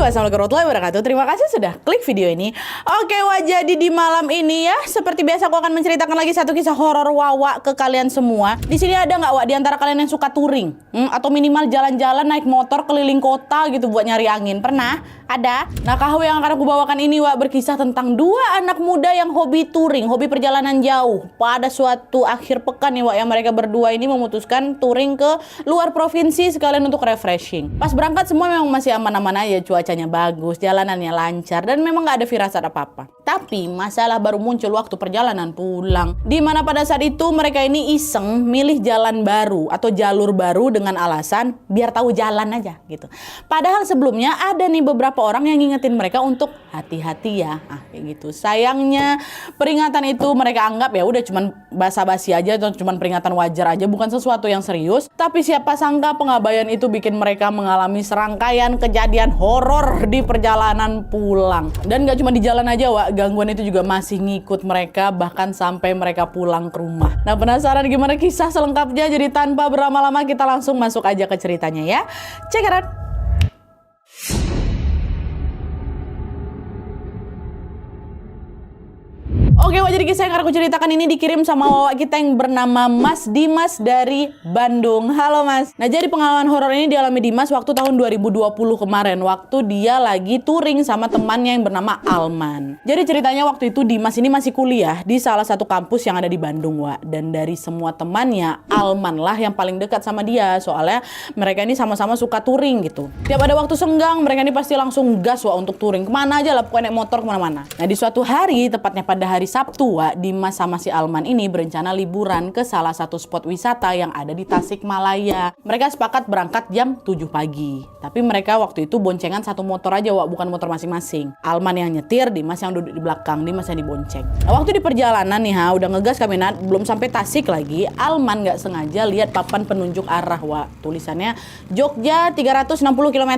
Wassalamualaikum warahmatullahi wabarakatuh. Terima kasih sudah klik video ini. Oke, Wak, jadi di malam ini ya, seperti biasa aku akan menceritakan lagi satu kisah horor Wawa ke kalian semua. Di sini ada nggak, Wak, di antara kalian yang suka touring? Atau minimal jalan-jalan naik motor keliling kota gitu buat nyari angin? Pernah? Ada? Nah, kahwe yang akan aku bawakan ini, Wak, berkisah tentang dua anak muda yang hobi touring, hobi perjalanan jauh. Pada suatu akhir pekan nih, Wak, yang mereka berdua ini memutuskan touring ke luar provinsi sekalian untuk refreshing. Pas berangkat semua memang masih aman-aman aja, cuacanya bagus, jalanannya lancar, dan memang nggak ada firasat apa-apa. Tapi masalah baru muncul waktu perjalanan pulang, di mana pada saat itu mereka ini iseng milih jalan baru atau jalur baru dengan alasan biar tahu jalan aja gitu. Padahal sebelumnya ada nih beberapa orang yang ngingetin mereka untuk hati-hati ya, kayak gitu. Sayangnya peringatan itu mereka anggap ya udah cuman basa-basi aja atau cuman peringatan wajar aja, bukan sesuatu yang serius. Tapi siapa sangka pengabaian itu bikin mereka mengalami serangkaian kejadian horor di perjalanan pulang. Dan gak cuma di jalan aja, Wak, gangguan itu juga masih ngikut mereka bahkan sampai mereka pulang ke rumah. Nah, penasaran gimana kisah selengkapnya? Jadi tanpa berlama-lama kita langsung masuk aja ke ceritanya ya. Check it out. Oke, Wak, jadi kisah yang akan aku ceritakan ini dikirim sama Wawa kita yang bernama Mas Dimas dari Bandung. Halo, Mas. Nah, jadi pengalaman horor ini dialami Dimas waktu tahun 2020 kemarin, waktu dia lagi touring sama temannya yang bernama Alman. Jadi ceritanya waktu itu Dimas ini masih kuliah di salah satu kampus yang ada di Bandung, Wak. Dan dari semua temannya, Alman lah yang paling dekat sama dia. Soalnya mereka ini sama-sama suka touring gitu. Tiap ada waktu senggang, mereka ini pasti langsung gas, Wak, untuk touring. Kemana aja lah, pokoknya naik motor kemana-mana. Nah, di suatu hari, tepatnya pada hari Sabtu, Wak, Dimas sama si Alman ini berencana liburan ke salah satu spot wisata yang ada di Tasikmalaya. Mereka sepakat berangkat jam 7 pagi. Tapi mereka waktu itu boncengan satu motor aja, Wak, bukan motor masing-masing. Alman yang nyetir, Dimas yang duduk di belakang, Dimas yang dibonceng. Nah, waktu di perjalanan nih, udah ngegas kami, belum sampai Tasik lagi, Alman nggak sengaja lihat papan penunjuk arah, Wak. Tulisannya Jogja 360 km.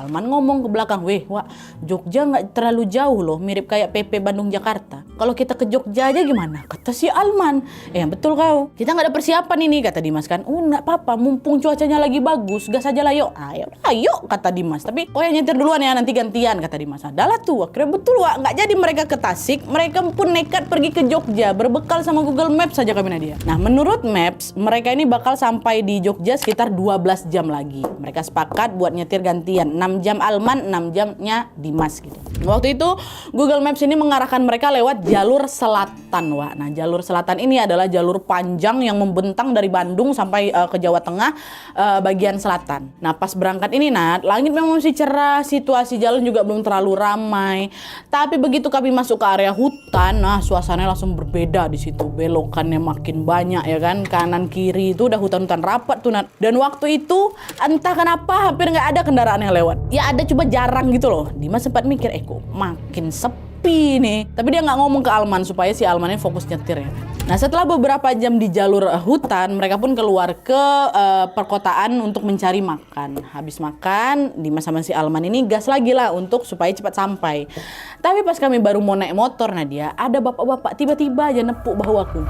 Alman ngomong ke belakang, "Weh, Wak, Jogja nggak terlalu jauh loh, mirip kayak PP Bandung Jakarta. Kalau kita ke Jogja aja gimana?" Kata si Alman. Betul kau. Kita nggak ada persiapan ini, kata Dimas kan. Nggak apa-apa, mumpung cuacanya lagi bagus, gas aja lah yuk. Ayo, kata Dimas. Tapi yang nyetir duluan ya, nanti gantian, kata Dimas. Adalah tuh, akhirnya betul, Wak. Nggak jadi mereka ke Tasik, mereka pun nekat pergi ke Jogja, berbekal sama Google Maps saja kami Nadia. Nah, menurut Maps, mereka ini bakal sampai di Jogja sekitar 12 jam lagi. Mereka sepakat buat nyetir gantian, 6 jam Alman, 6 jamnya Dimas gitu. Waktu itu Google Maps ini mengarahkan mereka lewat jalur selatan, Wak. Nah, jalur selatan ini adalah jalur panjang yang membentang dari Bandung sampai ke Jawa Tengah bagian selatan. Nah, pas berangkat ini, langit memang masih cerah, situasi jalan juga belum terlalu ramai. Tapi begitu kami masuk ke area hutan, suasananya langsung berbeda di situ. Belokannya makin banyak ya kan, kanan kiri itu udah hutan-hutan rapat tuh, Nat. Dan waktu itu entah kenapa hampir nggak ada kendaraan yang lewat. Ya ada, coba jarang gitu loh. Dimas sempat mikir, kok makin sepi nih. Tapi dia nggak ngomong ke Alman supaya si Almannya fokus nyetir ya. Nah, setelah beberapa jam di jalur hutan, mereka pun keluar ke perkotaan untuk mencari makan. Habis makan, Dimas sama si Alman ini gas lagi lah untuk supaya cepat sampai. Tapi pas kami baru mau naik motor, Nadia, ada bapak-bapak tiba-tiba aja nepuk bahu aku.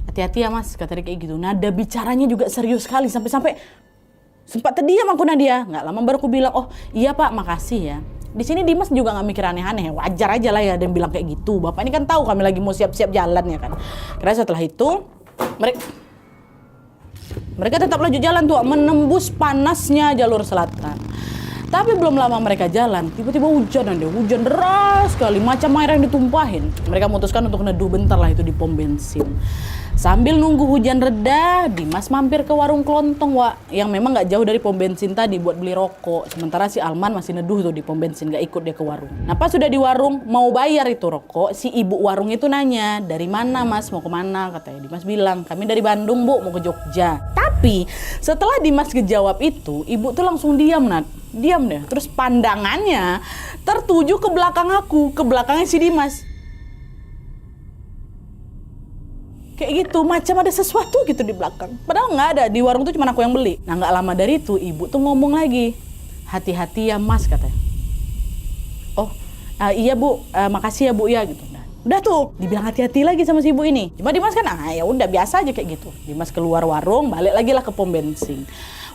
"Hati-hati ya, Mas," kata dia kayak gitu. Nada bicaranya juga serius sekali, sampai-sampai sempat terdiam aku, Nadia. Nggak lama baru aku bilang, "Oh iya Pak, makasih ya." Di sini Dimas juga nggak mikir aneh-aneh, wajar aja lah ya ada yang bilang kayak gitu. Bapak ini kan tahu kami lagi mau siap-siap jalan ya kan. Karena setelah itu mereka tetap lanjut jalan tuh, menembus panasnya jalur selatan. Tapi belum lama mereka jalan, tiba-tiba hujan deras sekali, macam air yang ditumpahin. Mereka memutuskan untuk neduh bentar lah itu di pom bensin. Sambil nunggu hujan reda, Dimas mampir ke warung kelontong, Wak, yang memang nggak jauh dari pom bensin tadi buat beli rokok. Sementara si Alman masih neduh tuh di pom bensin, nggak ikut dia ke warung. Nah, pas sudah di warung mau bayar itu rokok, si ibu warung itu nanya, "Dari mana, Mas? Mau kemana?" Katanya. Dimas bilang, "Kami dari Bandung, Bu, mau ke Jogja." Tapi setelah Dimas ngejawab itu, ibu tuh langsung diam deh. Terus pandangannya tertuju ke belakang aku, ke belakangnya si Dimas. Kayak gitu, macam ada sesuatu gitu di belakang. Padahal nggak ada, di warung tuh cuma aku yang beli. Nah, nggak lama dari itu, ibu tuh ngomong lagi, "Hati-hati ya, Mas," katanya. Iya Bu, makasih ya Bu ya gitu. Nah, udah tuh, dibilang hati-hati lagi sama si ibu ini. Cuma Dimas kan, ya udah biasa aja kayak gitu. Dimas keluar warung, balik lagi lah ke pom bensin.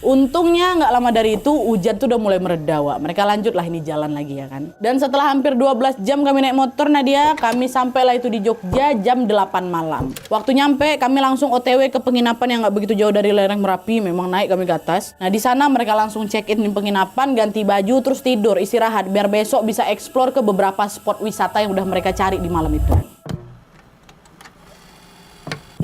Untungnya nggak lama dari itu hujan tuh udah mulai mereda, Wak. Mereka lanjut lah ini jalan lagi ya kan. Dan setelah hampir 12 jam kami naik motor Nadia, kami sampailah itu di Jogja jam 8 malam. Waktu nyampe kami langsung OTW ke penginapan yang nggak begitu jauh dari lereng Merapi, memang naik kami ke atas. Nah di sana mereka langsung check in di penginapan, ganti baju, terus tidur, istirahat biar besok bisa explore ke beberapa spot wisata yang udah mereka cari di malam itu.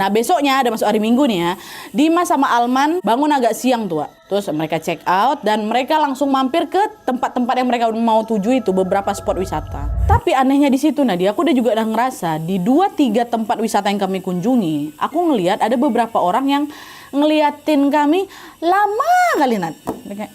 Nah besoknya ada masuk hari Minggu nih ya, Dimas sama Alman bangun agak siang tuh, Wak. Terus mereka check out dan mereka langsung mampir ke tempat-tempat yang mereka mau tuju itu, beberapa spot wisata. Tapi anehnya di situ Nadia, aku juga udah ngerasa di 2-3 tempat wisata yang kami kunjungi, aku ngelihat ada beberapa orang yang ngeliatin kami lama kali Nat. Kayak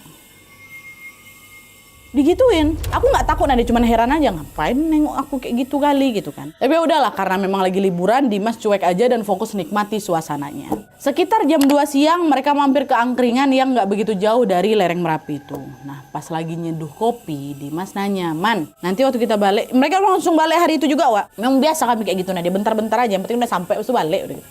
digituin. Aku nggak takut Nadia, cuman heran aja ngapain nengok aku kayak gitu kali gitu kan. Tapi ya udahlah, karena memang lagi liburan, Dimas cuek aja dan fokus nikmati suasananya. Sekitar jam 2 siang mereka mampir ke angkringan yang nggak begitu jauh dari lereng Merapi itu. Nah pas lagi nyeduh kopi, Dimas nanya, "Man, nanti waktu kita balik," mereka langsung balik hari itu juga, Wak. Memang biasa kami kayak gitu Nadia, bentar-bentar aja, yang penting udah sampai terus balik udah gitu.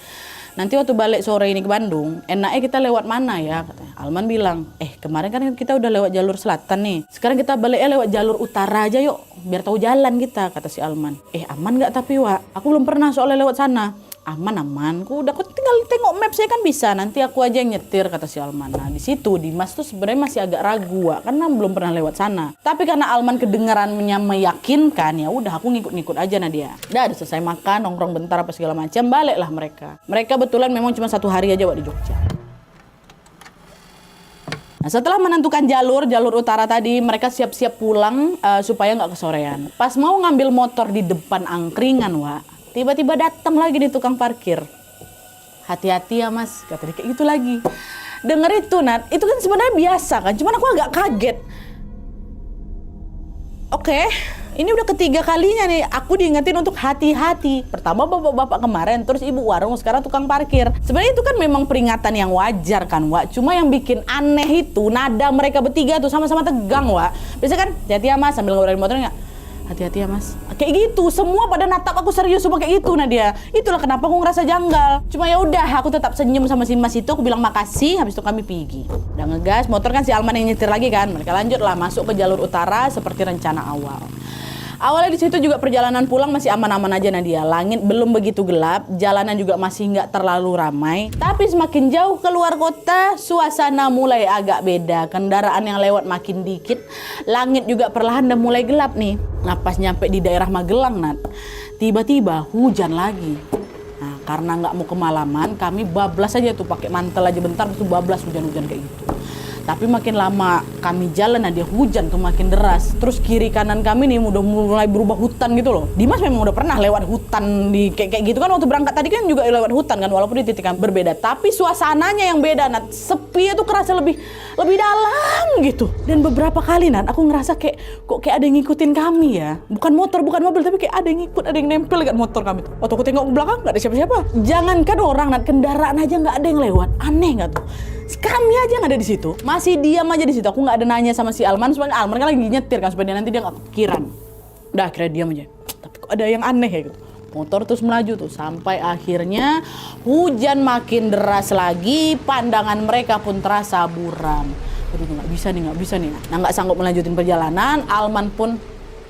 "Nanti waktu balik sore ini ke Bandung, enaknya kita lewat mana ya?" katanya. Alman bilang, "Kemarin kan kita udah lewat jalur selatan nih. Sekarang kita baliknya lewat jalur utara aja yuk, biar tahu jalan kita," kata si Alman. Aman nggak tapi, Wak? Aku belum pernah soalnya lewat sana." Aman. Aku udah tinggal tengok map saya kan bisa. Nanti aku aja yang nyetir," kata si Alman. Nah di situ Dimas tuh sebenarnya masih agak ragu, Wak, karena belum pernah lewat sana. Tapi karena Alman kedengarannya meyakinkan, ya udah aku ngikut-ngikut aja Nadia. Udah selesai makan, nongkrong bentar apa segala macam, baliklah mereka. Mereka betulan memang cuma 1 hari aja, Wak, di Jogja. Nah, setelah menentukan jalur utara tadi, mereka siap-siap pulang supaya nggak kesorean. Pas mau ngambil motor di depan angkringan, Wak, tiba-tiba datang lagi nih tukang parkir. "Hati-hati ya Mas," kata dia kayak gitu lagi. Denger itu Nat, itu kan sebenarnya biasa kan, cuman aku agak kaget. Oke, ini udah ketiga kalinya nih aku diingetin untuk hati-hati. Pertama bapak-bapak kemarin, terus ibu warung, sekarang tukang parkir. Sebenarnya itu kan memang peringatan yang wajar kan, Wak. Cuma yang bikin aneh itu nada mereka bertiga tuh sama-sama tegang, Wak. Biasanya kan, "Hati-hati ya Mas," sambil ngobrolin motornya, "Hati-hati ya Mas." Kayak gitu, semua pada natap aku serius semua kayak gitu Nadia. Itulah kenapa aku ngerasa janggal. Cuma ya udah, aku tetap senyum sama si Mas itu, aku bilang makasih, habis itu kami pergi. Udah ngegas, motor kan si Alman yang nyetir lagi kan. Mereka lanjut lah masuk ke jalur utara seperti rencana awal. Awalnya di situ juga perjalanan pulang masih aman-aman aja Nadia. Langit belum begitu gelap, jalanan juga masih nggak terlalu ramai. Tapi semakin jauh keluar kota, suasana mulai agak beda. Kendaraan yang lewat makin dikit, langit juga perlahan udah mulai gelap nih. Nah pas nyampe di daerah Magelang Nat, tiba-tiba hujan lagi. Nah karena nggak mau kemalaman, kami bablas aja tuh pakai mantel aja bentar, terus bablas hujan-hujan kayak gitu. Tapi makin lama kami jalan, Nadia, hujan tuh makin deras. Terus kiri kanan kami nih udah mulai berubah hutan gitu loh. Dimas memang udah pernah lewat hutan di kayak gitu kan, waktu berangkat tadi kan juga lewat hutan kan, walaupun di titik yang berbeda. Tapi suasananya yang beda, Nat. Sepi itu kerasa lebih dalam gitu. Dan beberapa kali Nat, aku ngerasa kok kayak ada yang ngikutin kami ya. Bukan motor, bukan mobil, tapi kayak ada yang ngikut, ada yang nempel dekat motor kami. Waktu aku tengok ke belakang nggak ada siapa-siapa. Jangankan orang, Nat, kendaraan aja nggak ada yang lewat. Aneh nggak tuh? Kami aja yang ada di situ, masih diam aja di situ. Aku nggak ada nanya sama si Alman, supaya Alman kan lagi nyetir kan, supaya nanti dia nggak kepikiran. Udah akhirnya diam aja. Tapi kok ada yang aneh ya gitu. Motor terus melaju tuh sampai akhirnya hujan makin deras lagi, pandangan mereka pun terasa buram. Aduh nggak bisa nih. Nah nggak sanggup melanjutin perjalanan, Alman pun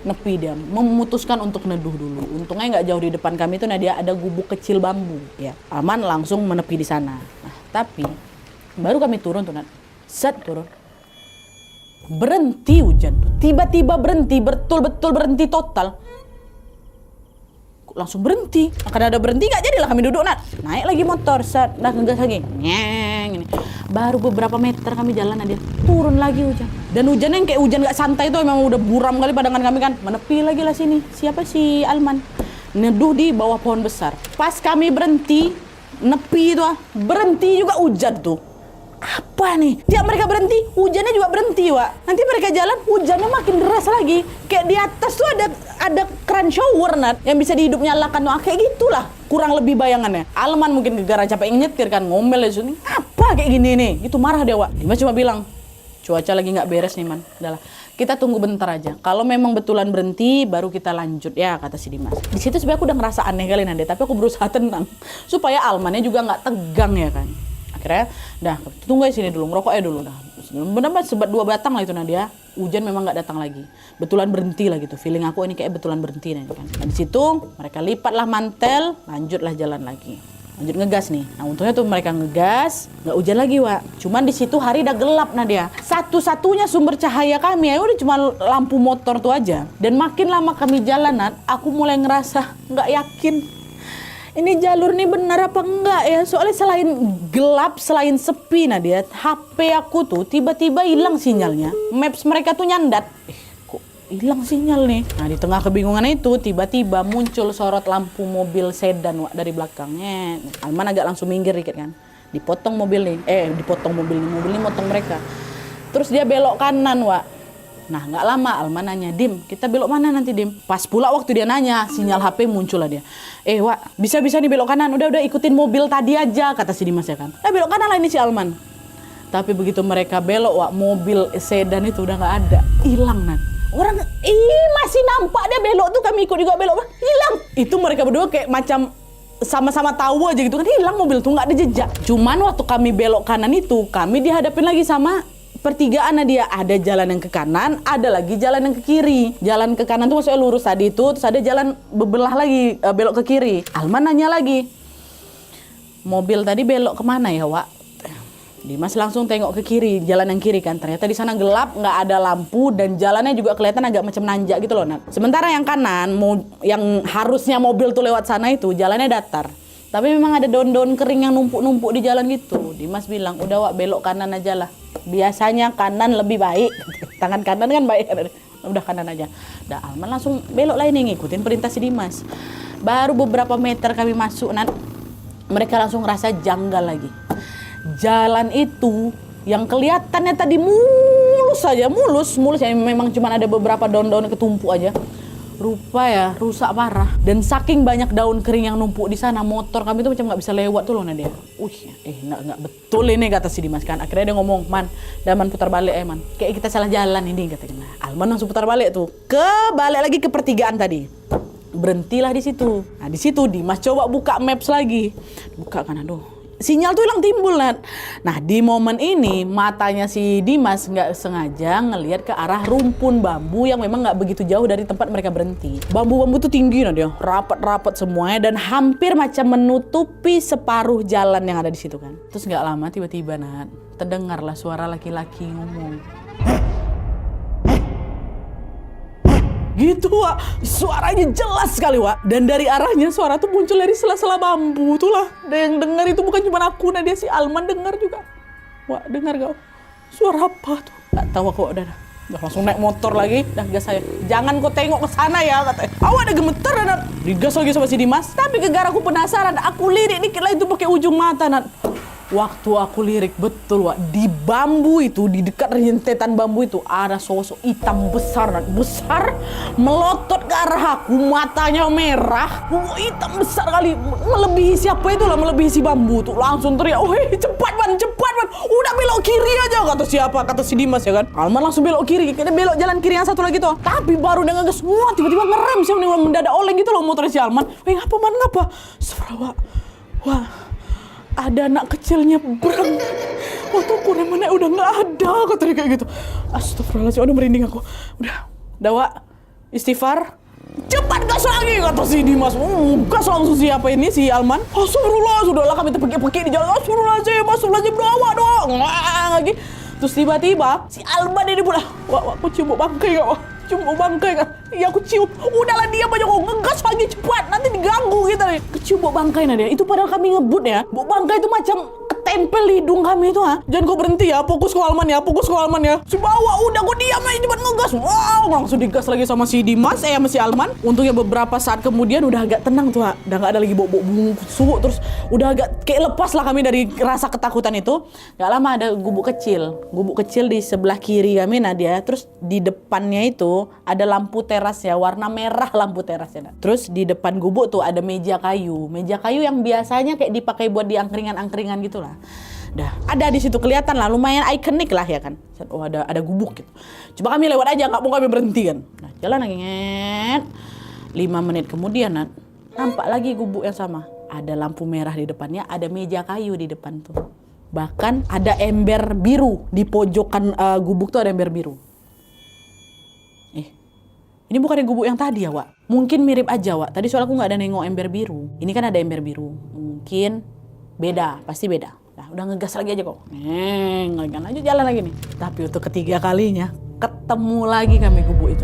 nepi, dia memutuskan untuk neduh dulu. Untungnya nggak jauh di depan kami itu Nadia ada gubuk kecil bambu. Ya, Alman langsung menepi di sana. Nah tapi baru kami turun tuh Nat, set turun, berhenti hujan tuh, tiba-tiba berhenti, betul-betul berhenti total. Langsung berhenti, karena ada berhenti nggak jadilah kami duduk Nat, naik lagi motor, set, dah ngegas lagi, nyeng, ini. Baru beberapa meter kami jalan aja, turun lagi hujan. Dan hujannya yang kayak hujan nggak santai tuh, memang udah buram kali pandangan kami kan, menepi lagi lah sini. Siapa si Alman? Neduh di bawah pohon besar. Pas kami berhenti, nepi tuh, berhenti juga hujan tuh. Apa nih? Tiap mereka berhenti, hujannya juga berhenti, Wak. Nanti mereka jalan, hujannya makin deras lagi. Kayak di atas tuh ada keran shower, Nat, yang bisa dihidup nyalakan tuh. Kayak gitulah, kurang lebih bayangannya. Alman mungkin gegara capek nyetir kan, ngomel aja. Apa kayak gini nih? Itu marah dia, Wak. Dimas cuma bilang, cuaca lagi nggak beres nih, Man. Udahlah, kita tunggu bentar aja. Kalau memang betulan berhenti, baru kita lanjut ya, kata si Dimas. Di situ sebenarnya aku udah ngerasa aneh kali Nade, tapi aku berusaha tenang supaya Almannya juga nggak tegang ya kan. Akhirnya, dah tunggu di sini dulu, ngerokok aja dulu dah. Benar-benar sebat 2 batang lah itu Nadia. Hujan memang nggak datang lagi. Betulan berhenti lah gitu. Feeling aku ini kayak betulan berhenti nih kan. Nah di situ mereka lipatlah mantel, lanjutlah jalan lagi. Lanjut ngegas nih. Nah untungnya tuh mereka ngegas, nggak hujan lagi Wak. Cuman di situ hari udah gelap Nadia. Satu-satunya sumber cahaya kami ya udah cuma lampu motor tuh aja. Dan makin lama kami jalan Nat, aku mulai ngerasa nggak yakin. Ini jalur nih benar apa enggak ya? Soalnya selain gelap, selain sepi Nadia, HP aku tuh tiba-tiba hilang sinyalnya. Maps mereka tuh nyandat. Kok hilang sinyal nih? Nah di tengah kebingungan itu tiba-tiba muncul sorot lampu mobil sedan Wak dari belakangnya. Alman agak langsung minggir dikit kan. Dipotong mobil nih. Mobil ini motong mereka. Terus dia belok kanan Wak. Nah nggak lama Alman nanya, Dim kita belok mana nanti Dim? Pas pula waktu dia nanya sinyal HP muncul lah dia. Wak bisa nih belok kanan, udah ikutin mobil tadi aja kata si Dimas ya kan. Belok kanan lah ini si Alman. Tapi begitu mereka belok Wak, mobil sedan itu udah nggak ada, hilang Nat. Orang masih nampak dia belok tuh, kami ikut juga belok, hilang. Itu mereka berdua kayak macam sama-sama tahu aja gitu kan, hilang mobil tuh nggak ada jejak. Cuman waktu kami belok kanan itu kami dihadapin lagi sama pertigaan Nadia, ada jalan yang ke kanan, ada lagi jalan yang ke kiri. Jalan ke kanan tuh maksudnya lurus tadi itu, terus ada jalan bebelah lagi, belok ke kiri. Alman nanya lagi, mobil tadi belok kemana ya Wak? Dimas langsung tengok ke kiri, jalan yang kiri kan. Ternyata di sana gelap, nggak ada lampu dan jalannya juga kelihatan agak macam nanjak gitu loh Nat. Sementara yang kanan, yang harusnya mobil tuh lewat sana itu jalannya datar. Tapi memang ada daun-daun kering yang numpuk-numpuk di jalan gitu. Dimas bilang, udah Wak belok kanan aja lah. Biasanya kanan lebih baik. Tangan kanan kan baik. Udah kanan aja. Dah Alman langsung belok lah ini, ngikutin perintah si Dimas. Baru beberapa meter kami masuk Nat, mereka langsung ngerasa janggal lagi. Jalan itu yang kelihatannya tadi mulus ya, memang cuma ada beberapa daun-daun ketumpuk aja. Rupa ya rusak parah, dan saking banyak daun kering yang numpuk di sana, motor kami tuh macam nggak bisa lewat tuh loh Nadia. Nggak betul ini kata si Dimas kan. Akhirnya dia ngomong, Man putar balik Man, kayak kita salah jalan ini katanya. Alman langsung putar balik tuh, balik lagi ke pertigaan tadi. Berhentilah di situ. Nah di situ Dimas coba buka maps lagi, buka kan, aduh sinyal tuh hilang timbul Nat. Nah di momen ini matanya si Dimas nggak sengaja ngelihat ke arah rumpun bambu yang memang nggak begitu jauh dari tempat mereka berhenti. Bambu-bambu tuh tinggi Nat ya, rapat-rapat semuanya dan hampir macam menutupi separuh jalan yang ada di situ kan. Terus nggak lama tiba-tiba Nat, terdengarlah suara laki-laki ngomong. Gitu Wak, suaranya jelas sekali Wak. Dan dari arahnya suara tuh muncul dari sela-sela bambu tuh lah. Dan yang dengar itu bukan cuma aku, Nadia, si Alman dengar juga. Wak dengar gak? Suara apa tuh? Gak tahu aku udah langsung naik motor lagi, dah gas saya. Jangan kau tengok ke sana ya katanya. Awak ada gemeter Nat. Digas lagi sama si Dimas. Tapi gara aku penasaran, aku lirik dikit lah itu pakai ujung mata Nat. Waktu aku lirik betul Wak, di bambu itu, di dekat rentetan bambu itu ada sosok hitam besar melotot ke arah aku, matanya merah, hitam besar kali, melebihi siapa itu lah, melebihi si bambu tuh. Langsung teriak, cepat man, udah belok kiri aja kata si Dimas ya kan. Alman langsung belok kiri, kita belok jalan kiri yang satu lagi tuh. Tapi baru dia ngegas, tiba-tiba ngerem sih, mendadak oleng gitu loh motor si Alman. Ngapa? Astagfirullah Wah, ada anak kecilnya berang. Waktu aku namanya udah nggak ada kata dia kayak gitu. Astagfirullahaladzim, aduh merinding aku. Udah Wak, istighfar. Cepat gas lagi kata si Dimas. Gas langsung siapa ini si Alman. Astagfirullah, sudahlah kami terpekik-pekik di jalan. Astagfirullahaladzim, doa dong. Lagi. Terus tiba-tiba si Alman ini pula, Wak, aku cium bangkai gak Wak? Cium bangkai kan? Iya aku cium. Udahlah diam aja kok, ngegas lagi cepat. Nanti diganggu kita nih. Kecium bau bangkai Nadia. Itu padahal kami ngebut ya. Bau bangkai itu macam ketempel di hidung kami itu ha. Jangan kau berhenti ya, fokus ke Alman ya. Si bawa udah kau diam aja cepat ngegas. Wow, langsung digas lagi sama si Dimas, sama si Alman. Untungnya beberapa saat kemudian udah agak tenang tuh ha. Udah gak ada lagi bau-bau busuk. Terus udah agak kayak lepas lah kami dari rasa ketakutan itu. Gak lama ada gubuk kecil di sebelah kiri kami Nadia. Terus di depannya itu ada lampu teras ya, warna merah lampu terasnya. Terus di depan gubuk tuh ada meja kayu yang biasanya kayak dipakai buat di angkringan gitu lah. Dah ada di situ, kelihatan lah, lumayan ikonik lah ya kan. Oh ada gubuk gitu. Coba kami lewat aja, nggak mau kami berhenti kan. Nah jalan lagi 5 menit kemudian nampak lagi gubuk yang sama. Ada lampu merah di depannya, ada meja kayu di depan tuh. Bahkan ada ember biru di pojokan gubuk tuh, ada ember biru. Ini bukan gubuk yang tadi ya, Wak. Mungkin mirip aja, Wak. Tadi soalnya aku nggak ada nengok ember biru. Ini kan ada ember biru. Mungkin beda, pasti beda. Nah, udah ngegas lagi aja kok. Lanjut jalan lagi nih. Tapi untuk ketiga kalinya ketemu lagi kami gubuk itu,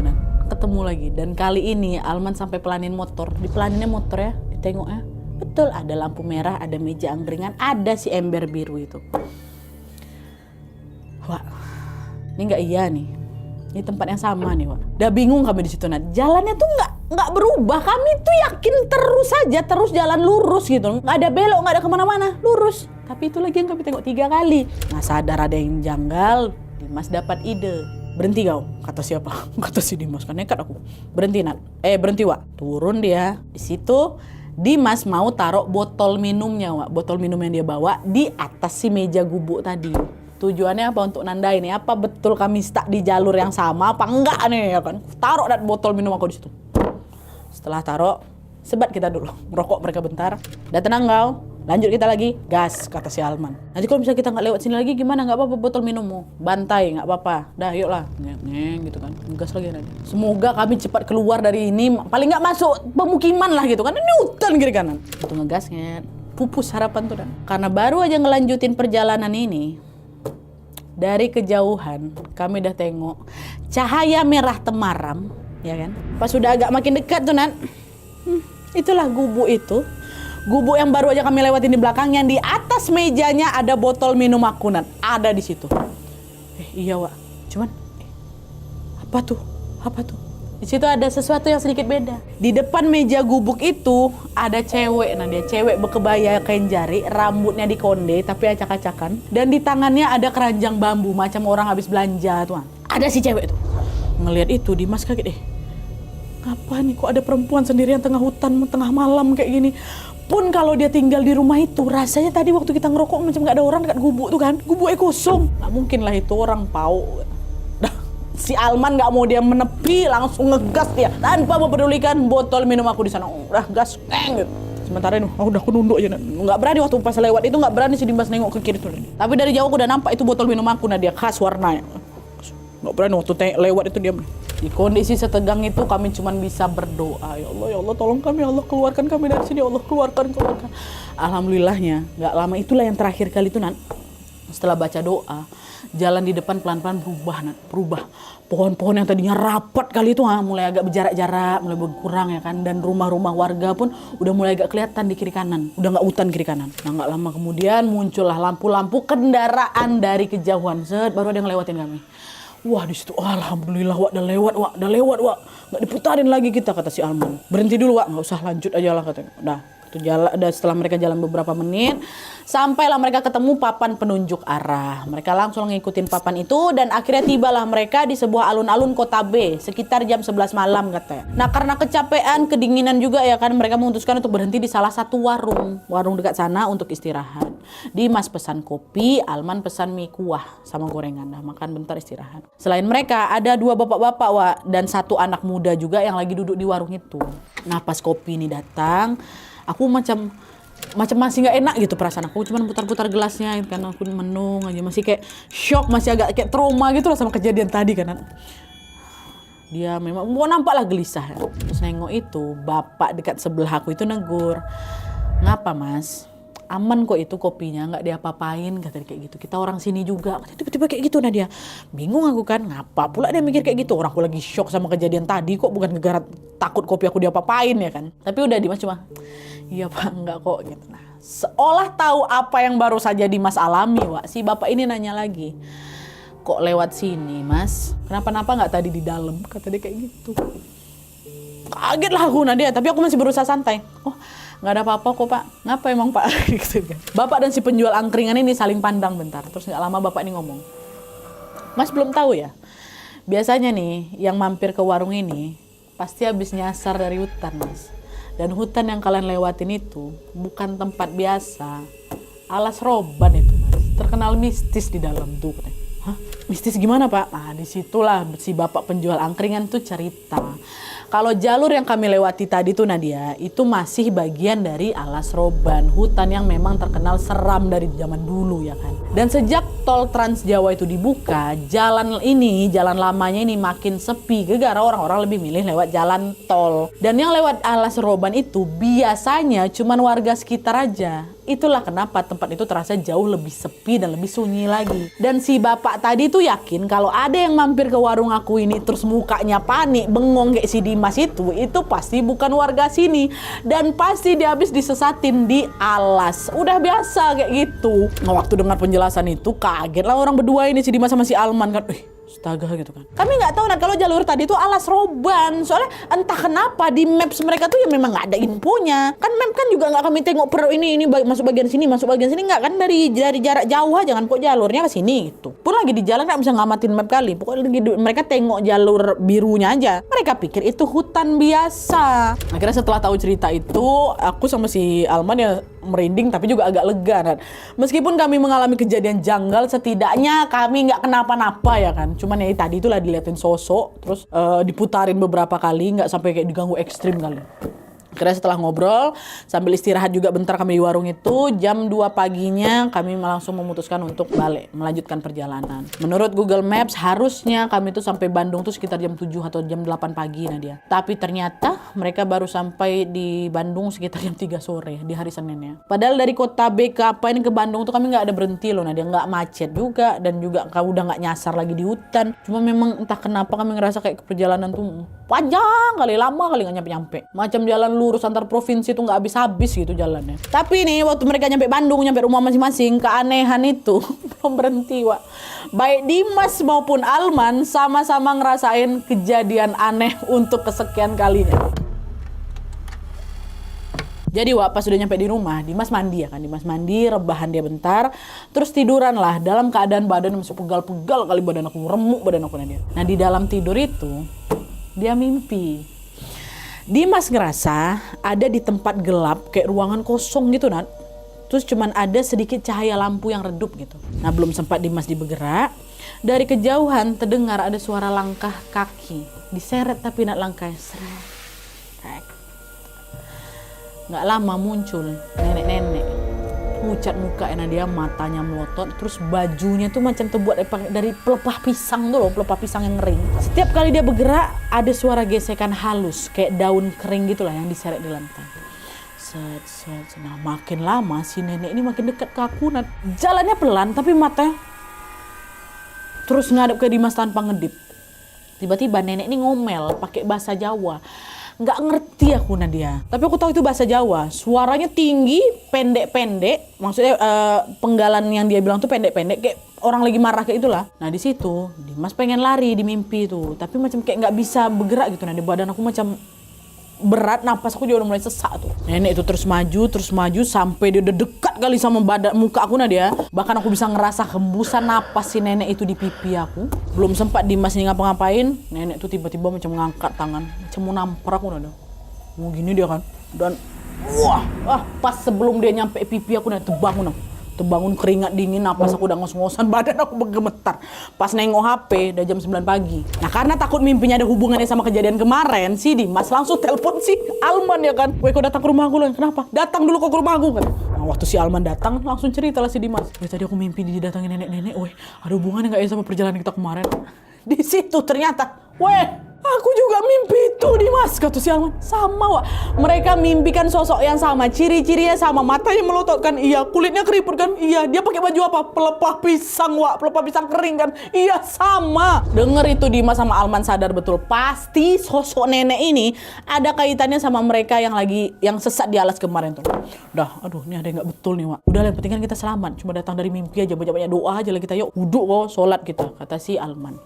ketemu lagi. Dan kali ini Alman sampai pelanin motor. Dipelaninnya motor ya, ditengoknya. Betul, ada lampu merah, ada meja angkringan, ada si ember biru itu. Wah, ini nggak iya nih. Ini tempat yang sama nih, Wak. Udah bingung kami di situ, Jalannya tuh nggak berubah. Kami tuh yakin terus saja, terus jalan lurus gitu. Nggak ada belok, nggak ada kemana-mana, lurus. Tapi itu lagi yang kami tengok 3 kali. Nah, sadar ada yang janggal, Dimas dapat ide. Berhenti kau, kata siapa? Kata si Dimas, kan nekat aku. Berhenti, berhenti, Wak. Turun dia. Di situ Dimas mau taruh botol minumnya, Wak. Botol minum yang dia bawa di atas si meja gubuk tadi. Tujuannya apa? Untuk nandain nih, apa betul kami stuck di jalur yang sama apa enggak nih, ya kan? Taruh dat botol minum aku di situ. Setelah taruh, sebat kita dulu, merokok mereka bentar. Udah tenang kau, lanjut kita lagi, gas, kata si Alman. Nanti kalau misalnya kita nggak lewat sini lagi gimana? Nggak apa-apa botol minummu, bantai nggak apa-apa. Dah yuk lah, ngeng gitu kan, gas lagi nanti. Semoga kami cepat keluar dari ini, paling nggak masuk pemukiman lah gitu kan. Ini hutan kiri kanan. Itu ngegasnya, pupus harapan tuh. Karena baru aja ngelanjutin perjalanan ini. Dari kejauhan kami udah tengok cahaya merah temaram, ya kan? Pas sudah agak makin dekat tuh, itulah gubuk itu. Gubuk yang baru aja kami lewatin di belakang, yang di atas mejanya ada botol minum aku, ada di situ. Iya, Wak. Cuman apa tuh? Di situ ada sesuatu yang sedikit beda. Di depan meja gubuk itu ada cewek, dia cewek berkebaya kain jari, rambutnya dikonde tapi acak-acakan, dan di tangannya ada keranjang bambu macam orang habis belanja tuh. Ada si cewek tuh. Ngelihat itu Dimas kaget, ngapa nih kok ada perempuan sendirian tengah hutan, tengah malam kayak gini. Pun kalau dia tinggal di rumah itu, rasanya tadi waktu kita ngerokok macam gak ada orang dekat gubuk tuh kan. Gubuknya kosong. Nah, mungkin lah itu orang pau. Si Alman nggak mau dia menepi, langsung ngegas dia tanpa mempedulikan botol minum aku di sana. Udah gas, gitu. Sementara ini, udah aku nunduk aja. Nggak berani waktu pas lewat itu, nggak berani si Dimas nengok ke kiri tuh. Tapi dari jauh aku udah nampak itu botol minum aku, dia khas warnanya. Nggak berani waktu lewat itu dia. Di kondisi setegang itu kami cuma bisa berdoa, ya Allah tolong kami, ya Allah keluarkan kami dari sini, ya Allah keluarkan. Alhamdulillahnya nggak lama itulah yang terakhir kali itu, setelah baca doa, jalan di depan pelan-pelan berubah. Pohon-pohon yang tadinya rapat kali itu mulai agak berjarak-jarak, mulai berkurang ya kan. Dan rumah-rumah warga pun udah mulai agak kelihatan di kiri kanan. Udah nggak hutan kiri kanan. Nah, nggak lama kemudian muncullah lampu-lampu kendaraan dari kejauhan. Baru ada yang ngelewatin kami. Wah, di situ alhamdulillah, Wak, udah lewat, Wak. Nggak diputarin lagi kita, kata si Alman. Berhenti dulu, Wak, nggak usah lanjut aja lah, katanya. Setelah mereka jalan beberapa menit, sampailah mereka ketemu papan penunjuk arah. Mereka langsung ngikutin papan itu dan akhirnya tibalah mereka di sebuah alun-alun kota B sekitar jam 11 malam katanya. Nah, karena kecapean, kedinginan juga ya kan, mereka memutuskan untuk berhenti di salah satu warung dekat sana untuk istirahat. Dimas pesan kopi, Alman pesan mie kuah sama gorengan. Nah, makan bentar istirahat. Selain mereka ada 2 bapak-bapak, Wak, dan 1 anak muda juga yang lagi duduk di warung itu. Nah, pas kopi ini datang, aku macam masih nggak enak gitu perasaan aku, cuman putar-putar gelasnya karena aku menung aja, masih kayak shock, masih agak kayak trauma gitu lah sama kejadian tadi kan. Dia memang mau nampak lah gelisah ya. Terus nengok itu bapak dekat sebelah aku itu negur, ngapa Mas? Aman kok itu kopinya, nggak diapa-apain, kata dia kayak gitu. Kita orang sini juga, tiba-tiba kayak gitu. Nah, dia bingung aku kan, ngapa pula dia mikir kayak gitu. Orang aku lagi shock sama kejadian tadi, kok bukan gara-gara takut kopi aku diapa-apain ya kan. Tapi udah Dimas cuma, iya Pak, enggak kok gitu. Nah, seolah tahu apa yang baru saja Dimas alami, Wak, si bapak ini nanya lagi, kok lewat sini Mas? Kenapa-napa nggak tadi di dalam? Kata dia kayak gitu. Kaget lah aku, Nadia, tapi aku masih berusaha santai. Oh, nggak ada apa-apa kok Pak. Ngapa emang Pak? Gitu kan. Bapak dan si penjual angkringan ini saling pandang bentar. Terus nggak lama bapak ini ngomong, Mas belum tahu ya? Biasanya nih yang mampir ke warung ini pasti habis nyasar dari hutan, Mas. Dan hutan yang kalian lewatin itu bukan tempat biasa. Alas roban itu, Mas. Terkenal mistis di dalam tuh. Hah? Mistis gimana Pak? Nah disitulah si bapak penjual angkringan tuh cerita. Kalau jalur yang kami lewati tadi tuh Nadia, itu masih bagian dari Alas Roban, hutan yang memang terkenal seram dari zaman dulu ya kan. Dan sejak tol Trans Jawa itu dibuka, jalan lamanya ini makin sepi, gara-gara orang-orang lebih milih lewat jalan tol. Dan yang lewat Alas Roban itu biasanya cuman warga sekitar aja. Itulah kenapa tempat itu terasa jauh lebih sepi dan lebih sunyi lagi. Dan si bapak tadi tuh yakin kalau ada yang mampir ke warung aku ini terus mukanya panik, bengong kayak si Dimas itu pasti bukan warga sini. Dan pasti dia habis disesatin di alas. Udah biasa kayak gitu. Nah, waktu dengar penjelasan itu kaget lah orang berdua ini, si Dimas sama si Alman kan. Astaga gitu kan. Kami nggak tahu kalau jalur tadi itu Alas Roban. Soalnya entah kenapa di maps mereka tuh ya memang nggak ada infonya. Kan map kan juga nggak kami tengok ini masuk bagian sini nggak kan, dari jarak jauh aja kan kok jalurnya ke sini gitu. Pun lagi di jalan nggak bisa ngamatin map kali. Pokoknya mereka tengok jalur birunya aja. Mereka pikir itu hutan biasa. Akhirnya setelah tahu cerita itu, aku sama si Alman ya merinding tapi juga agak lega kan. Meskipun kami mengalami kejadian janggal, setidaknya kami nggak kenapa-napa ya kan. Cuman ya tadi itulah diliatin sosok, terus diputarin beberapa kali, nggak sampai kayak diganggu ekstrim kali. Akhirnya setelah ngobrol, sambil istirahat juga bentar kami di warung itu, jam 2 paginya kami langsung memutuskan untuk balik, melanjutkan perjalanan. Menurut Google Maps, harusnya kami tuh sampai Bandung tuh sekitar jam 7 atau jam 8 pagi Nadia. Tapi ternyata mereka baru sampai di Bandung sekitar jam 3 sore di hari Seninnya. Padahal dari kota BKP ini ke Bandung tuh kami nggak ada berhenti loh Nadia, nggak macet juga, dan juga udah nggak nyasar lagi di hutan. Cuma memang entah kenapa kami ngerasa kayak perjalanan tuh panjang kali, lama kali nggak nyampe-nyampe. Macam jalan lurus antar provinsi tuh nggak habis-habis gitu jalannya. Tapi nih waktu mereka nyampe Bandung, nyampe rumah masing-masing, keanehan itu belum berhenti Wak. Baik Dimas maupun Alman sama-sama ngerasain kejadian aneh untuk kesekian kalinya. Jadi Wak, pas udah nyampe di rumah, Dimas mandi ya kan. Dimas mandi, rebahan dia bentar, terus tiduran lah dalam keadaan badan masih pegal-pegal kali, badan aku remuk badan aku Nadia. Nah di dalam tidur itu dia mimpi. Dimas ngerasa ada di tempat gelap kayak ruangan kosong gitu Nat. Terus cuman ada sedikit cahaya lampu yang redup gitu. Nah belum sempat Dimas bergerak, dari kejauhan terdengar ada suara langkah kaki. Diseret tapi Nat langkahnya seret. Nggak lama muncul nenek-nenek. Pucat mukanya dia, matanya melotot, terus bajunya tuh macam terbuat dari pelepah pisang tuh loh, pelepah pisang yang kering. Setiap kali dia bergerak, ada suara gesekan halus, kayak daun kering gitulah yang diseret di lantai. Set. Nah makin lama si nenek ini makin dekat ke aku. Nah, jalannya pelan, tapi matanya terus ngadep ke Dimas tanpa ngedip. Tiba-tiba nenek ini ngomel, pakai bahasa Jawa. Nggak ngerti aku Nadia, tapi aku tahu itu bahasa Jawa. Suaranya tinggi, pendek-pendek, maksudnya penggalan yang dia bilang tuh pendek-pendek, kayak orang lagi marah kayak itulah. Nah di situ Dimas pengen lari di mimpi itu, tapi macam kayak nggak bisa bergerak gitu. Nah di badan aku macam berat, napas aku juga udah mulai sesak tuh. Nenek itu terus maju sampai dia udah dekat kali sama badan muka aku Nadia. Bahkan aku bisa ngerasa hembusan napas si nenek itu di pipi aku. Belum sempat Dimas nih ngapa-ngapain, nenek tuh tiba-tiba macam ngangkat tangan, macam mau nampar aku Nadia. Mau gini dia kan. Dan pas sebelum dia nyampe pipi aku Nadia, terbangun keringat dingin, napas aku udah ngos-ngosan, badan aku bergemetar. Pas nengok HP udah jam 9 pagi. Nah karena takut mimpinya ada hubungannya sama kejadian kemarin, si Dimas langsung telepon si Alman ya kan. Weh kok datang ke rumah aku loh, kenapa? Datang dulu kok ke rumah aku kan. Nah waktu si Alman datang langsung cerita lah si Dimas. Weh tadi aku mimpi didatangin nenek-nenek, weh ada hubungannya gak ya sama perjalanan kita kemarin? Di situ ternyata, aku juga mimpi itu Dimas, kata si Alman. Sama Wak, mereka mimpikan sosok yang sama, ciri-cirinya sama, matanya melototkan, iya, kulitnya keriput kan, iya, dia pakai baju apa? Pelepah pisang Wak, pelepah pisang kering kan, iya sama. Dengar itu Dimas sama Alman sadar betul, pasti sosok nenek ini ada kaitannya sama mereka yang sesat di alas kemarin tuh. Aduh, ini ada yang nggak betul nih Wak. Udah yang penting kan kita selamat, cuma datang dari mimpi aja, banyak-banyak doa aja lah kita, yuk wudhu kok, sholat kita, kata si Alman.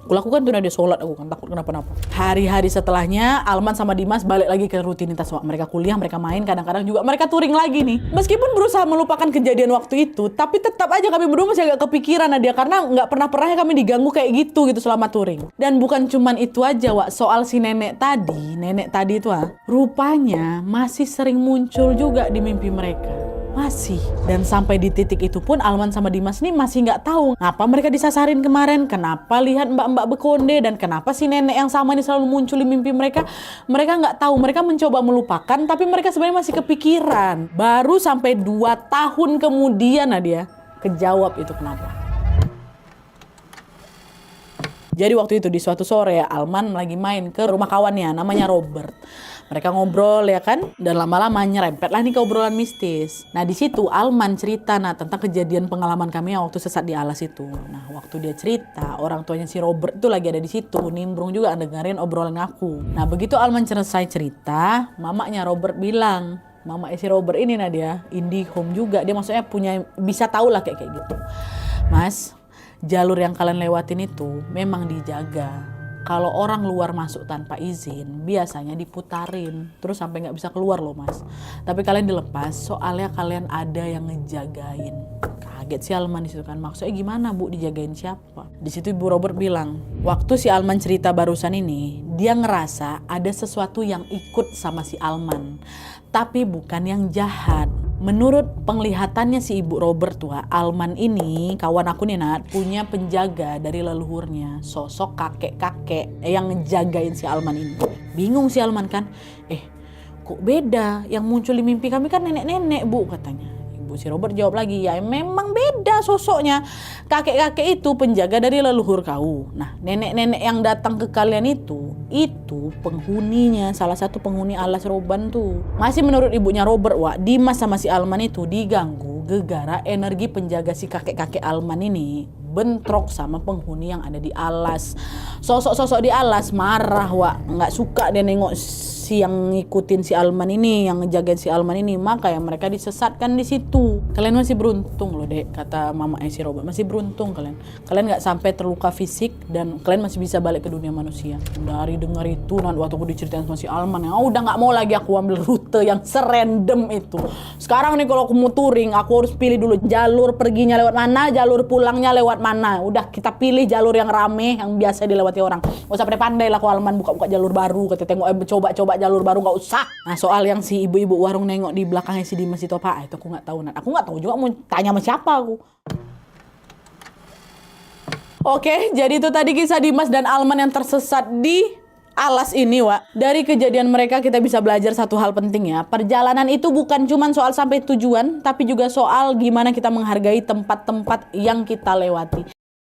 Aku lakukan tuh dia sholat, aku kan takut kenapa-napa. Hari-hari setelahnya Alman sama Dimas balik lagi ke rutinitas mereka kuliah, mereka main, kadang-kadang juga mereka touring lagi nih. Meskipun berusaha melupakan kejadian waktu itu, tapi tetap aja kami berdua masih agak kepikiran Nadia, karena nggak pernah kami diganggu kayak gitu selama touring. Dan bukan cuman itu aja Wak, soal si nenek tadi itu rupanya masih sering muncul juga di mimpi mereka. Masih. Dan sampai di titik itu pun Alman sama Dimas nih masih nggak tahu ngapa mereka disasarin kemarin, kenapa lihat mbak-mbak bekonde, dan kenapa si nenek yang sama ini selalu muncul di mimpi mereka. Mereka nggak tahu, mereka mencoba melupakan, tapi mereka sebenarnya masih kepikiran. Baru sampai 2 tahun kemudian Nadia kejawab itu kenapa. Jadi waktu itu di suatu sore Alman lagi main ke rumah kawannya namanya Robert. Mereka ngobrol ya kan, dan lama-lama nyerempet lah nih ke obrolan mistis. Nah di situ Alman cerita tentang kejadian pengalaman kami yang waktu sesat di alas itu. Nah waktu dia cerita, orang tuanya si Robert itu lagi ada di situ, nimbrung juga dengerin obrolan aku. Nah begitu Alman selesai cerita, mamanya Robert bilang, mama si Robert ini Nadia, indie home juga, dia maksudnya punya, bisa tahu lah kayak gitu. Mas, jalur yang kalian lewatin itu memang dijaga. Kalau orang luar masuk tanpa izin, biasanya diputarin, terus sampai nggak bisa keluar loh mas. Tapi kalian dilepas, soalnya kalian ada yang ngejagain. Kaget si Alman di situ kan, maksudnya gimana bu, dijagain siapa? Di situ Ibu Robert bilang, waktu si Alman cerita barusan ini, dia ngerasa ada sesuatu yang ikut sama si Alman, tapi bukan yang jahat. Menurut penglihatannya si Ibu Robert tuh, Alman ini, kawan aku nih Nat, punya penjaga dari leluhurnya, sosok kakek-kakek yang ngejagain si Alman ini. Bingung si Alman kan, kok beda, yang muncul di mimpi kami kan nenek-nenek bu katanya. Ibu si Robert jawab lagi, ya memang beda sosoknya. Kakek-kakek itu penjaga dari leluhur kau. Nah nenek-nenek yang datang ke kalian itu penghuninya, salah satu penghuni alas Roban tuh. Masih menurut ibunya Robert, Dimas sama si Alman itu diganggu gegara energi penjaga si kakek-kakek Alman ini bentrok sama penghuni yang ada di alas. Sosok-sosok di alas marah nggak suka dia nengok si yang ngikutin si Alman ini, yang ngejagain si Alman ini, maka yang mereka disesatkan di situ. Kalian masih beruntung loh dek, kata mama si Robert, masih beruntung kalian nggak sampai terluka fisik dan kalian masih bisa balik ke dunia manusia. Dari dengar itu waktu aku diceritain sama si Alman, udah nggak mau lagi aku ambil rute yang serandom itu. Sekarang nih kalau aku mau touring, aku harus pilih dulu jalur perginya lewat mana, jalur pulangnya lewat mana. Udah kita pilih jalur yang rame, yang biasa dilewati orang. Gak usah pandai lah aku Alman buka-buka jalur baru, kata tengok coba-coba jalur baru, nggak usah. Nah soal yang si ibu-ibu warung nengok di belakangnya si Dimas itu apa, itu aku nggak tahu Nat. Aku nggak tahu juga, mau tanya sama siapa aku. Oke, jadi itu tadi kisah Dimas dan Alman yang tersesat di alas ini Dari kejadian mereka kita bisa belajar satu hal penting ya. Perjalanan itu bukan cuma soal sampai tujuan, tapi juga soal gimana kita menghargai tempat-tempat yang kita lewati.